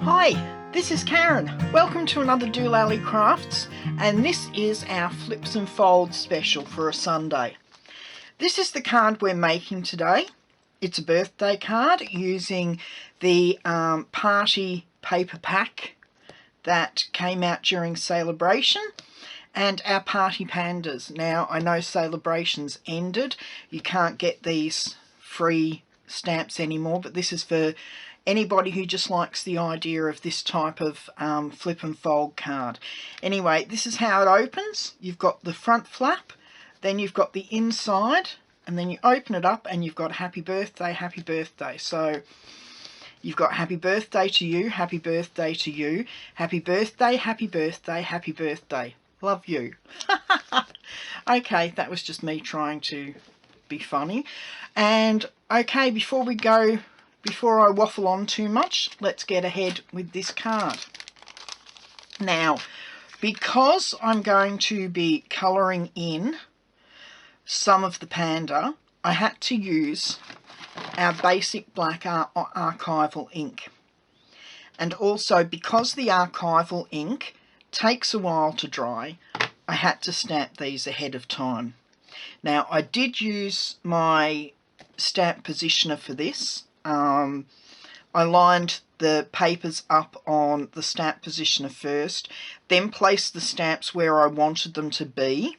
Hi, this is Karen. Welcome to another dolallycrafts, and this is our flips and folds special for a Sunday. This is the card we're making today. It's a birthday card using the party paper pack that came out during Celebration and our party pandas. Now, I know Celebration's ended. You can't get these free stamps anymore, but this is for anybody who just likes the idea of this type of flip and fold card. Anyway, this is how it opens. You've got the front flap, then you've got the inside, and then you open it up and you've got happy birthday, happy birthday. So you've got happy birthday to you, happy birthday to you, happy birthday, happy birthday, happy birthday. Love you. Okay, that was just me trying to be funny. And okay, before I waffle on too much, let's get ahead with this card. Now, because I'm going to be colouring in some of the panda, I had to use our basic black archival ink. And also, because the archival ink takes a while to dry, I had to stamp these ahead of time. Now, I did use my stamp positioner for this. I lined the papers up on the stamp positioner first, then placed the stamps where I wanted them to be,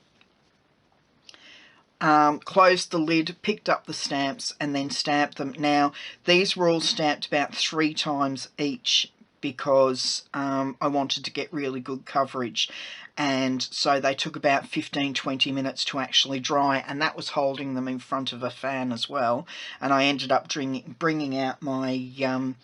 closed the lid, picked up the stamps, and then stamped them. Now, these were all stamped about 3 times each because I wanted to get really good coverage, and so they took about 15-20 minutes to actually dry, and that was holding them in front of a fan as well. And I ended up bringing out my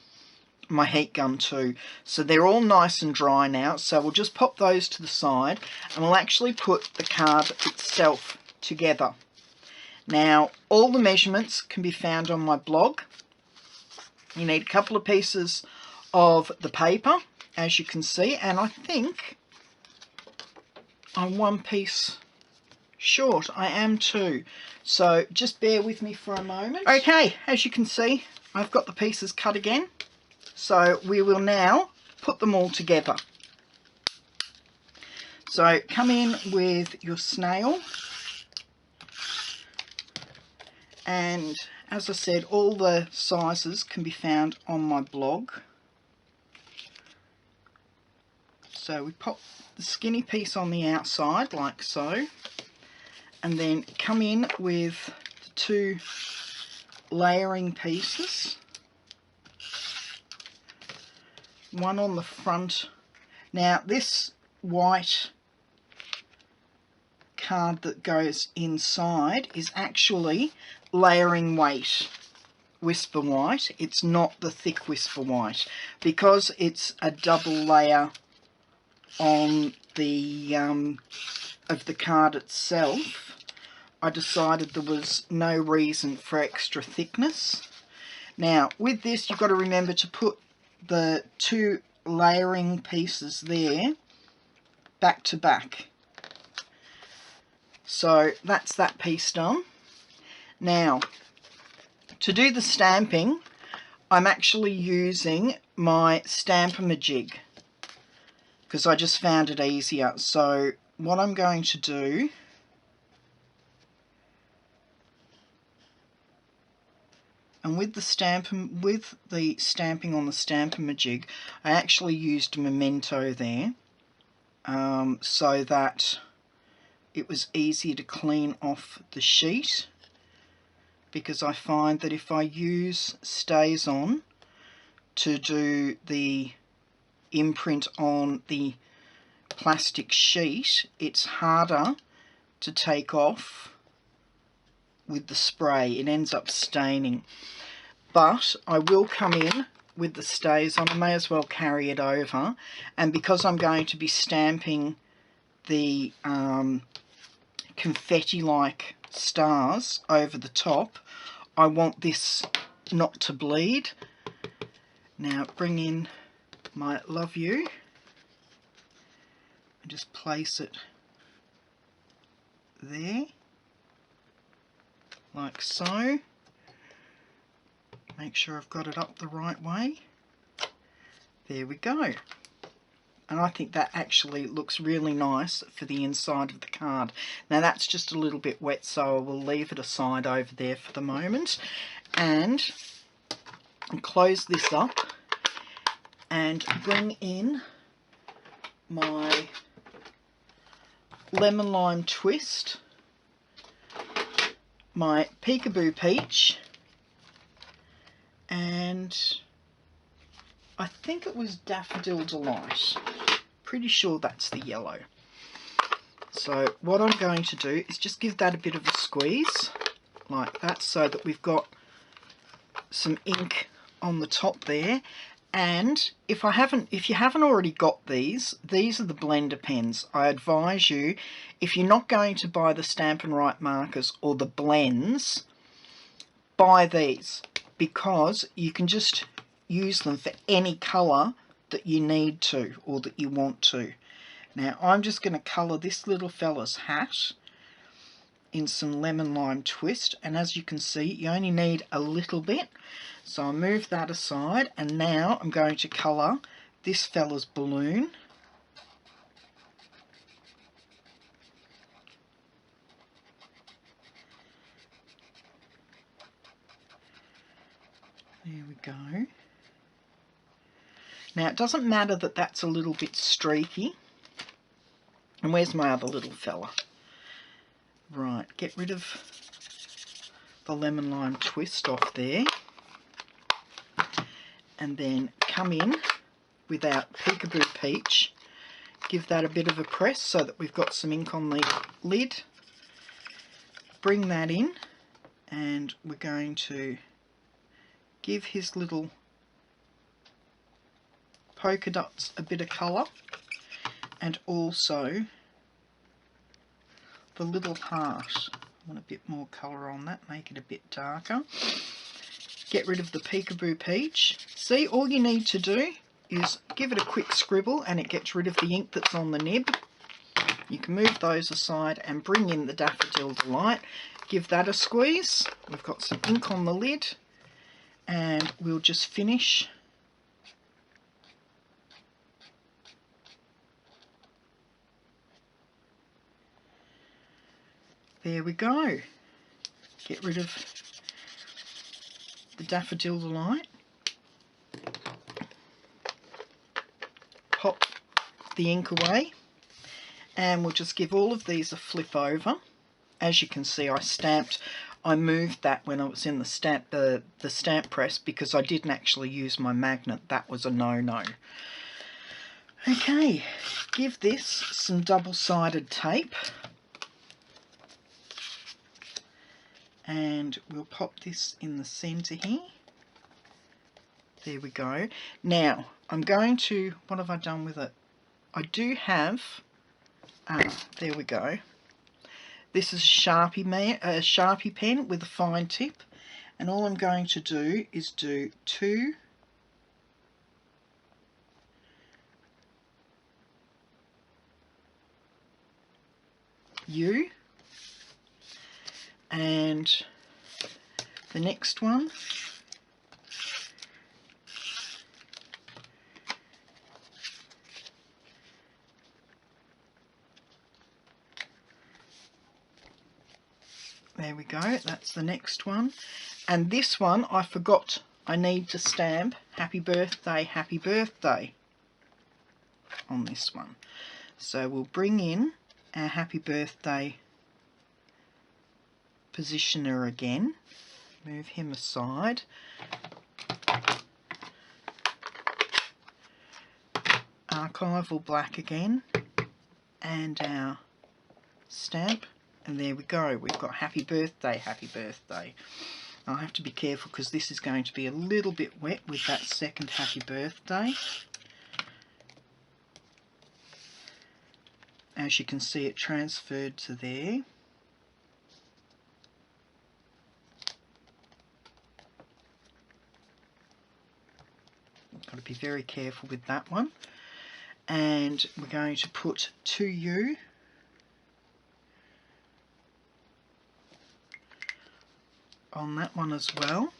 my heat gun too. So they're all nice and dry now, so we'll just pop those to the side and we'll actually put the card itself together. Now, all the measurements can be found on my blog. You need a couple of pieces of the paper, as you can see, and I think I'm 1 piece short. I am too, so just bear with me for a moment. Okay, as you can see, I've got the pieces cut again, so we will now put them all together. So come in with your snail, and as I said, all the sizes can be found on my blog. So we pop the skinny piece on the outside like so, and then come in with the 2 layering pieces, one on the front. Now, this white card that goes inside is actually layering weight Whisper White. It's not the thick Whisper White, because it's a double layer on the of the card itself. I decided there was no reason for extra thickness. Now, with this, you've got to remember to put the 2 layering pieces there back to back. So that's that piece done. Now, to do the stamping, I'm actually using my Stampin jig because I just found it easier. So what I'm going to do, and with the stamping on the Stampin jig, I actually used Memento there, so that it was easier to clean off the sheet, because I find that if I use Stays On to do the imprint on the plastic sheet, it's harder to take off with the spray. It ends up staining. But I will come in with the Stays On. I may as well carry it over, and because I'm going to be stamping the confetti-like stars over the top, I want this not to bleed. Now, bring in my Love You and just place it there like so. Make sure I've got it up the right way. There we go. And I think that actually looks really nice for the inside of the card. Now that's just a little bit wet, so I will leave it aside over there for the moment. And close this up and bring in my lemon lime twist, my peekaboo peach, and I think it was Daffodil Delight. Pretty sure that's the yellow. So what I'm going to do is just give that a bit of a squeeze like that, so that we've got some ink on the top there. And if you haven't already got these are the blender pens. I advise you, if you're not going to buy the Stampin' Right markers or the blends, buy these, because you can just use them for any colour that you need to or that you want to. Now I'm just going to colour this little fella's hat in some lemon lime twist, and as you can see you only need a little bit, so I'll move that aside. And now I'm going to colour this fella's balloon. There we go. Now it doesn't matter that that's a little bit streaky. And where's my other little fella? Right, get rid of the lemon lime twist off there. And then come in with our peekaboo peach. Give that a bit of a press so that we've got some ink on the lid. Bring that in, and we're going to give his little polka dots a bit of colour, and also the little heart. I want a bit more colour on that, make it a bit darker. Get rid of the peekaboo peach. See, all you need to do is give it a quick scribble and it gets rid of the ink that's on the nib. You can move those aside and bring in the Daffodil Delight. Give that a squeeze. We've got some ink on the lid, and we'll just finish there we go. Get rid of the Daffodil Delight. Pop the ink away, and we'll just give all of these a flip over. As you can see, I moved that when I was in the stamp press, because I didn't actually use my magnet. That was a no-no. Okay, give this some double-sided tape, and we'll pop this in the centre here. There we go. Now I'm going to, what have I done with it? I do have, there we go. This is a Sharpie pen with a fine tip, and all I'm going to do is do 2 U, and the next one there we go, that's the next one. And this one I forgot, I need to stamp happy birthday on this one. So we'll bring in our happy birthday positioner again, move him aside, archival black again, and our stamp, and there we go, we've got happy birthday. I'll have to be careful because this is going to be a little bit wet with that second happy birthday. As you can see, it transferred to there. Got to be very careful with that one. And we're going to put 2U on that one as well.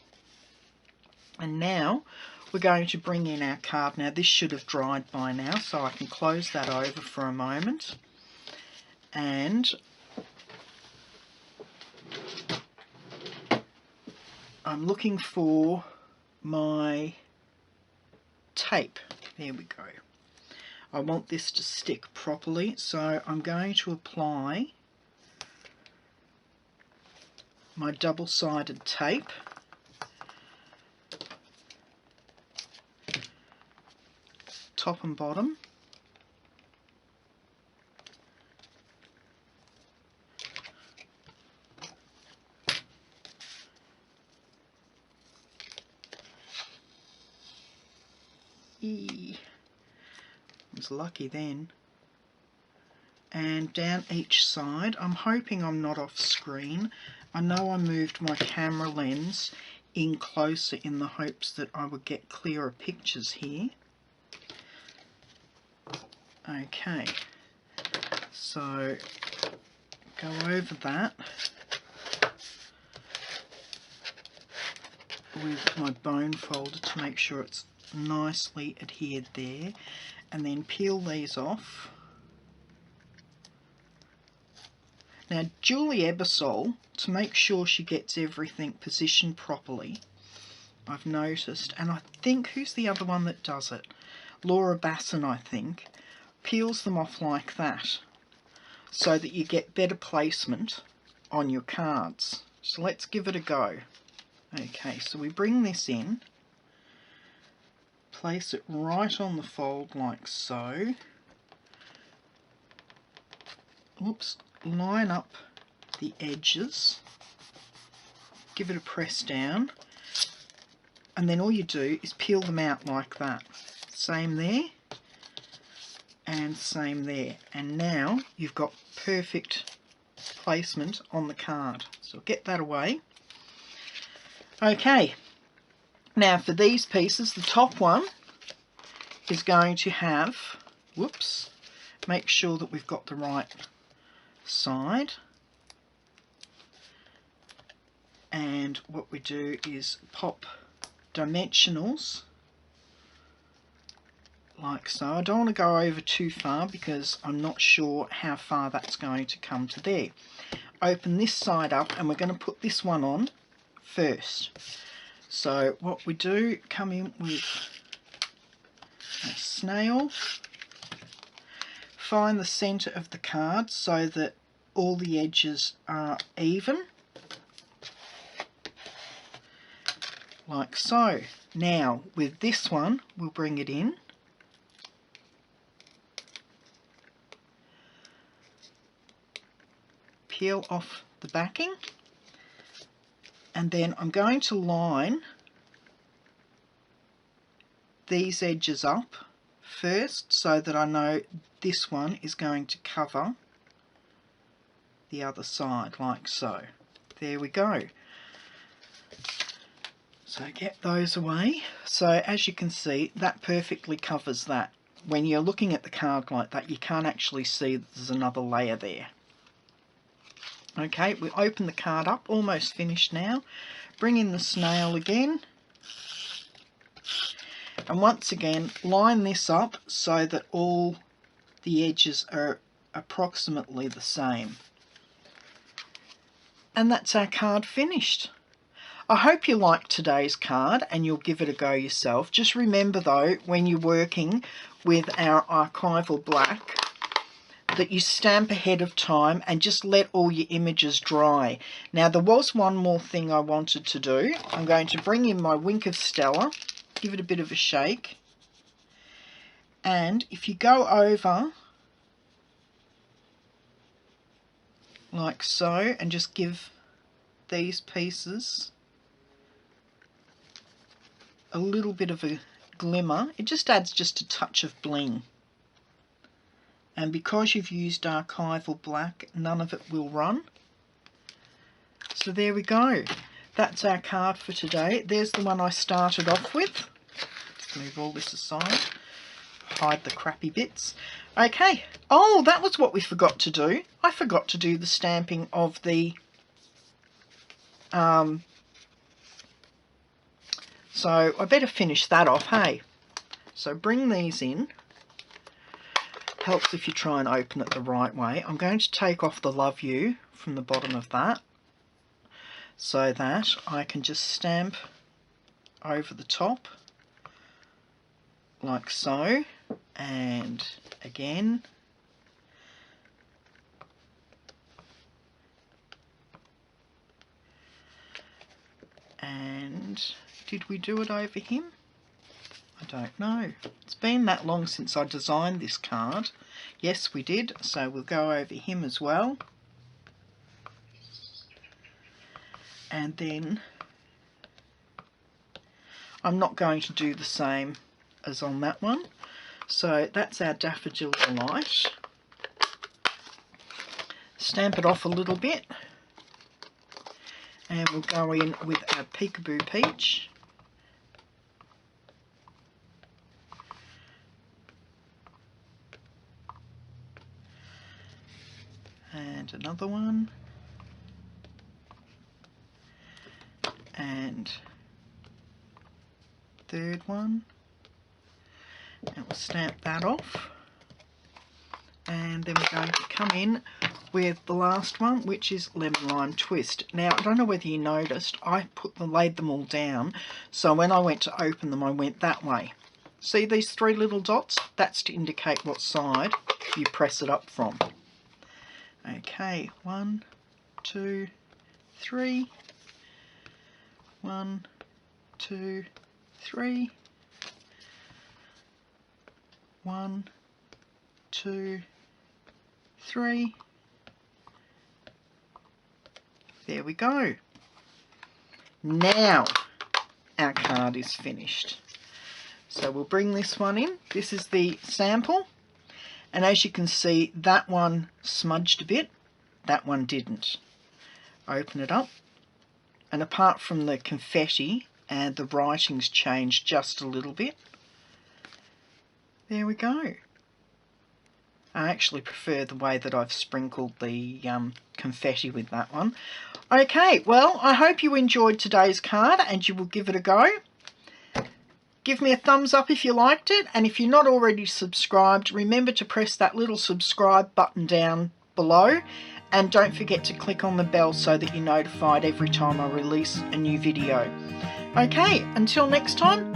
And now we're going to bring in our card. Now this should have dried by now, so I can close that over for a moment. And I'm looking for my tape. There we go. I want this to stick properly, so I'm going to apply my double-sided tape. Top and bottom. I was lucky then. And down each side. I'm hoping I'm not off screen. I know I moved my camera lens in closer in the hopes that I would get clearer pictures here. Okay, so go over that with my bone folder to make sure it's nicely adhered there, and then peel these off. Now Julie Ebersol, to make sure she gets everything positioned properly, I've noticed, and I think, who's the other one that does it? Laura Basson, I think, peels them off like that so that you get better placement on your cards. So let's give it a go. Okay, so we bring this in, place it right on the fold like so. Oops, line up the edges, give it a press down, and then all you do is peel them out like that. Same there and same there, and now you've got perfect placement on the card. So get that away. Okay, now for these pieces, the top one is going to have, whoops, make sure that we've got the right side, and what we do is pop dimensionals like so. I don't want to go over too far because I'm not sure how far that's going to come to there. Open this side up, and we're going to put this one on first. So what we do, come in with a snail, find the centre of the card so that all the edges are even, like so. Now with this one, we'll bring it in, peel off the backing, and then I'm going to line these edges up first so that I know this one is going to cover the other side, like so. There we go. So get those away. So as you can see, that perfectly covers that. When you're looking at the card like that, you can't actually see that there's another layer there. Okay, we open the card up, almost finished now. Bring in the snail again. And once again, line this up so that all the edges are approximately the same. And that's our card finished. I hope you liked today's card and you'll give it a go yourself. Just remember though, when you're working with our archival black, that you stamp ahead of time and just let all your images dry. Now there was one more thing I wanted to do. I'm going to bring in my Wink of Stella, give it a bit of a shake, and if you go over like so and just give these pieces a little bit of a glimmer, it just adds just a touch of bling. And because you've used archival black, none of it will run. So there we go. That's our card for today. There's the one I started off with. Just move all this aside. Hide the crappy bits. Okay. Oh, that was what we forgot to do. I forgot to do the stamping of the So I better finish that off, hey? So bring these in. Helps if you try and open it the right way. I'm going to take off the love you from the bottom of that so that I can just stamp over the top like so, and again, and did we do it over him? I don't know. It's been that long since I designed this card. Yes, we did, so we'll go over him as well. And then I'm not going to do the same as on that one. So that's our Daffodil Delight. Stamp it off a little bit. And we'll go in with our Peekaboo Peach. And another one. And third one. And we'll stamp that off. And then we're going to come in with the last one, which is Lemon Lime Twist. Now, I don't know whether you noticed, I laid them all down, so when I went to open them, I went that way. See these three little dots? That's to indicate what side you press it up from. Okay, 1, 2, 3. 1, 2, 3. 1, 2, 3. There we go. Now our card is finished. So we'll bring this one in. This is the sample. And as you can see, that one smudged a bit. That one didn't. Open it up. And apart from the confetti and the writing's changed just a little bit. There we go. I actually prefer the way that I've sprinkled the confetti with that one. Okay, well, I hope you enjoyed today's card and you will give it a go. Give me a thumbs up if you liked it, and if you're not already subscribed, remember to press that little subscribe button down below, and don't forget to click on the bell so that you're notified every time I release a new video. Okay, until next time,